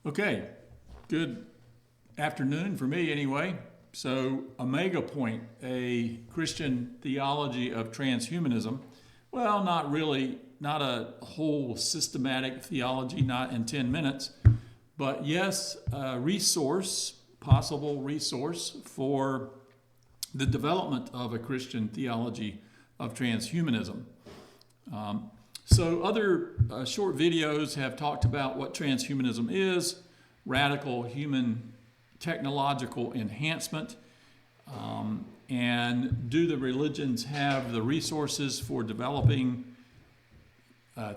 Okay, good afternoon for me anyway. So, Omega Point, a Christian theology of transhumanism. Well, not really, not a whole systematic theology, not in 10 minutes, but yes, a resource, possible resource for the development of a Christian theology of transhumanism. So other short videos have talked about what transhumanism is, radical human technological enhancement, and do the religions have the resources for developing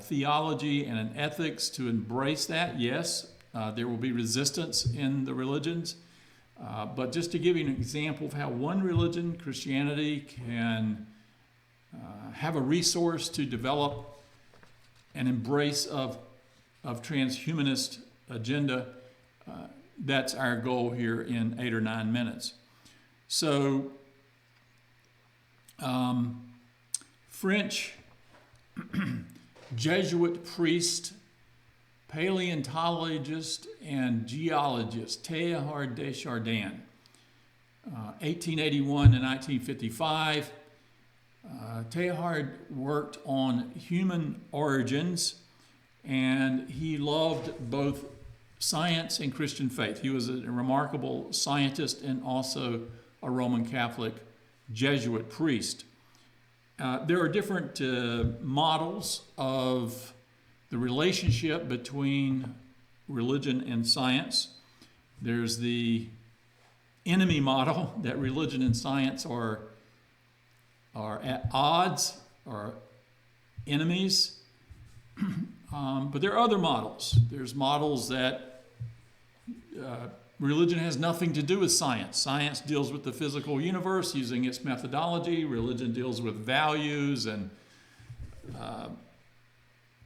theology and an ethics to embrace that? Yes, there will be resistance in the religions, but just to give you an example of how one religion, Christianity, can have a resource to develop an embrace of transhumanist agenda. That's our goal here in 8 or 9 minutes. So, French Jesuit priest, paleontologist, and geologist Teilhard de Chardin, 1881 to 1955. Teilhard worked on human origins, and he loved both science and Christian faith. He was a remarkable scientist and also a Roman Catholic Jesuit priest. There are different models of the relationship between religion and science. There's the enemy model, that religion and science are at odds, are enemies. But there are other models. There's models that religion has nothing to do with science. Science deals with the physical universe using its methodology. Religion deals with values and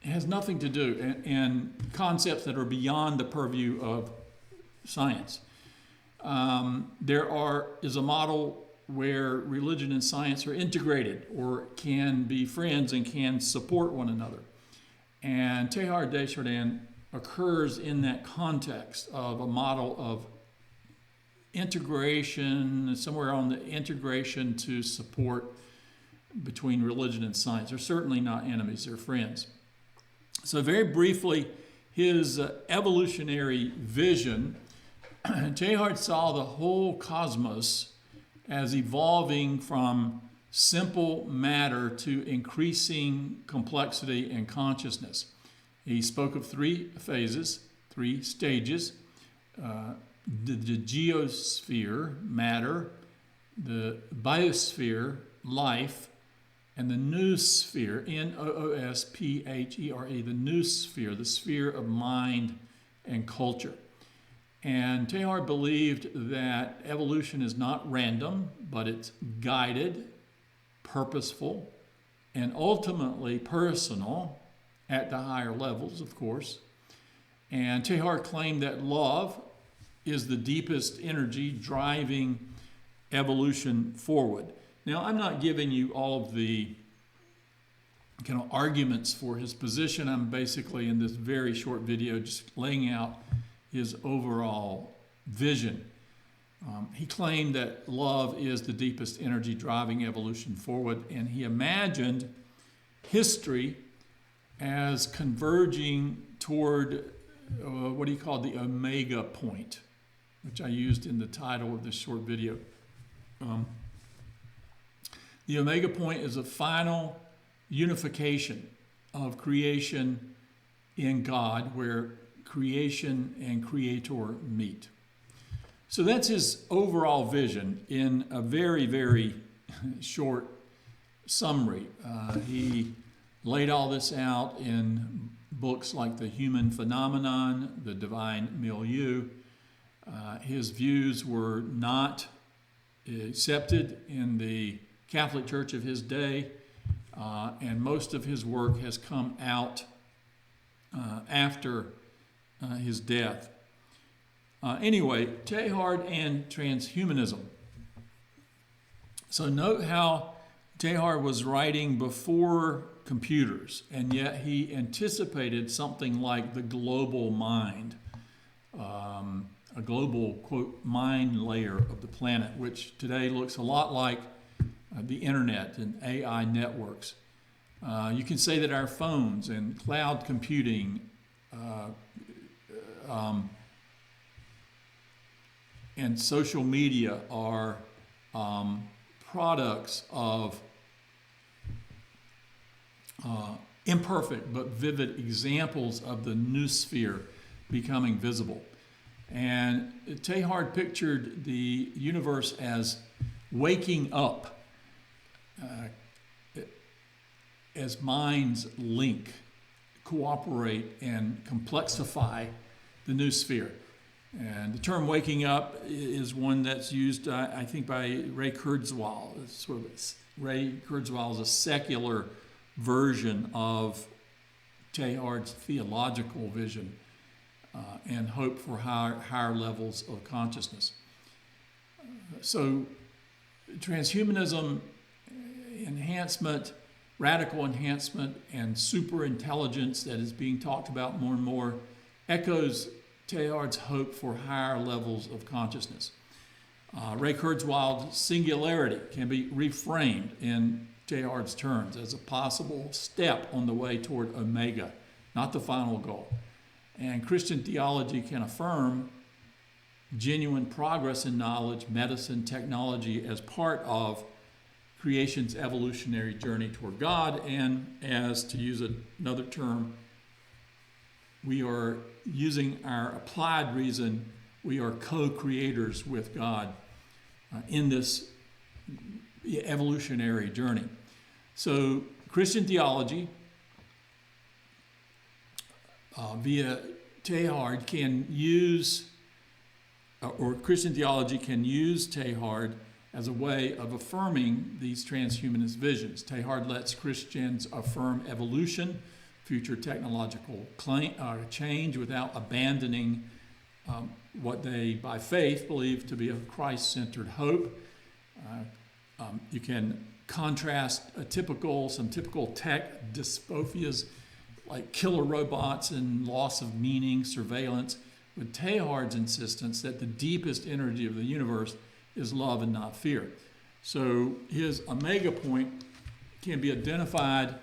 has nothing to do and concepts that are beyond the purview of science. There is a model where religion and science are integrated or can be friends and can support one another. And Teilhard de Chardin occurs in that context of a model of integration, somewhere on the integration to support between religion and science. They're certainly not enemies, they're friends. So very briefly, his evolutionary vision, Teilhard saw the whole cosmos as evolving from simple matter to increasing complexity and consciousness. He spoke of 3 phases, 3 stages: the geosphere, matter; the biosphere, life; and the noosphere, Noosphere, the noosphere, the sphere of mind and culture. And Teilhard believed that evolution is not random, but it's guided, purposeful, and ultimately personal at the higher levels, of course. And Teilhard claimed that love is the deepest energy driving evolution forward. Now, I'm not giving you all of the kind of arguments for his position. I'm basically, in this very short video, just laying out his overall vision. He claimed that love is the deepest energy driving evolution forward, and he imagined history as converging toward what he called the Omega Point, which I used in the title of this short video. The Omega Point is a final unification of creation in God, where creation and creator meet. So that's his overall vision in a very, very short summary. He laid all this out in books like The Human Phenomenon, The Divine Milieu. His views were not accepted in the Catholic Church of his day, and most of his work has come out after his death. Anyway, Teilhard and transhumanism. So note how Teilhard was writing before computers, and yet he anticipated something like the global mind. a global, quote, mind layer of the planet, which today looks a lot like the internet and AI networks. You can say that our phones and cloud computing and social media are products of imperfect but vivid examples of the noosphere becoming visible. And Teilhard pictured the universe as waking up as minds link, cooperate, and complexify the noosphere. And the term waking up is one that's used, I think, by Ray Kurzweil. Ray Kurzweil is a secular version of Teilhard's theological vision and hope for higher levels of consciousness. So transhumanism, enhancement, radical enhancement, and superintelligence that is being talked about more and more echoes Teilhard's hope for higher levels of consciousness. Ray Kurzweil's singularity can be reframed in Teilhard's terms as a possible step on the way toward omega, not the final goal. And Christian theology can affirm genuine progress in knowledge, medicine, technology as part of creation's evolutionary journey toward God, and as, to use another term, we are using our applied reason, we are co-creators with God in this evolutionary journey. So Christian theology via Teilhard can use, or Christian theology can use Teilhard as a way of affirming these transhumanist visions. Teilhard lets Christians affirm evolution, future technological change, without abandoning what they, by faith, believe to be a Christ-centered hope. You can contrast some typical tech dysphobias like killer robots and loss of meaning, surveillance, with Teilhard's insistence that the deepest energy of the universe is love and not fear. So his omega point can be identified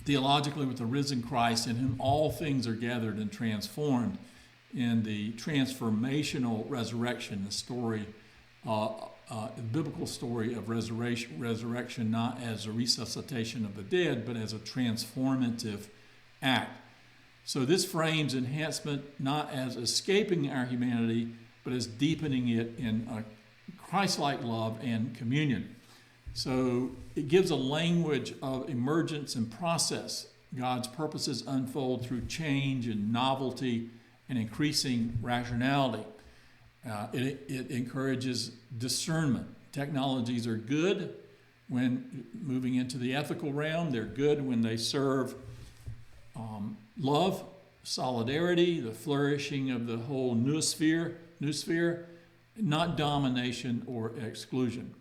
theologically with the risen Christ, in whom all things are gathered and transformed in the transformational resurrection, the story, the biblical story of resurrection, not as a resuscitation of the dead, but as a transformative act. So this frames enhancement not as escaping our humanity, but as deepening it in a Christ-like love and communion. So it gives a language of emergence and process. God's purposes unfold through change and novelty and increasing rationality. It encourages discernment. Technologies are good when moving into the ethical realm. They're good when they serve love, solidarity, the flourishing of the whole noosphere, not domination or exclusion.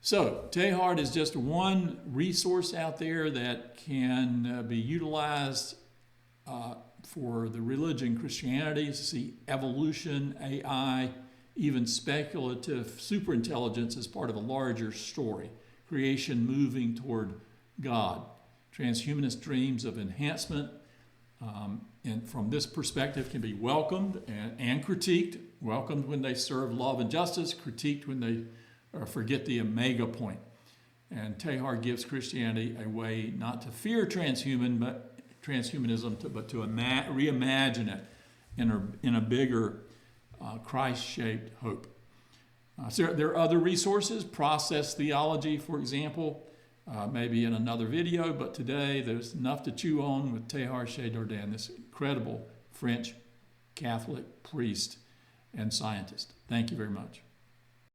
So Teilhard is just one resource out there that can be utilized for the religion Christianity to see evolution, AI, even speculative superintelligence as part of a larger story, creation moving toward God. Transhumanist dreams of enhancement, and from this perspective, can be welcomed and critiqued. Welcomed when they serve love and justice, critiqued when they forget the omega point. And Teilhard gives Christianity a way not to fear transhumanism, but to reimagine it in a bigger Christ-shaped hope. So there are other resources, process theology, for example, maybe in another video, but today there's enough to chew on with Teilhard de Chardin, this incredible French Catholic priest and scientist. Thank you very much.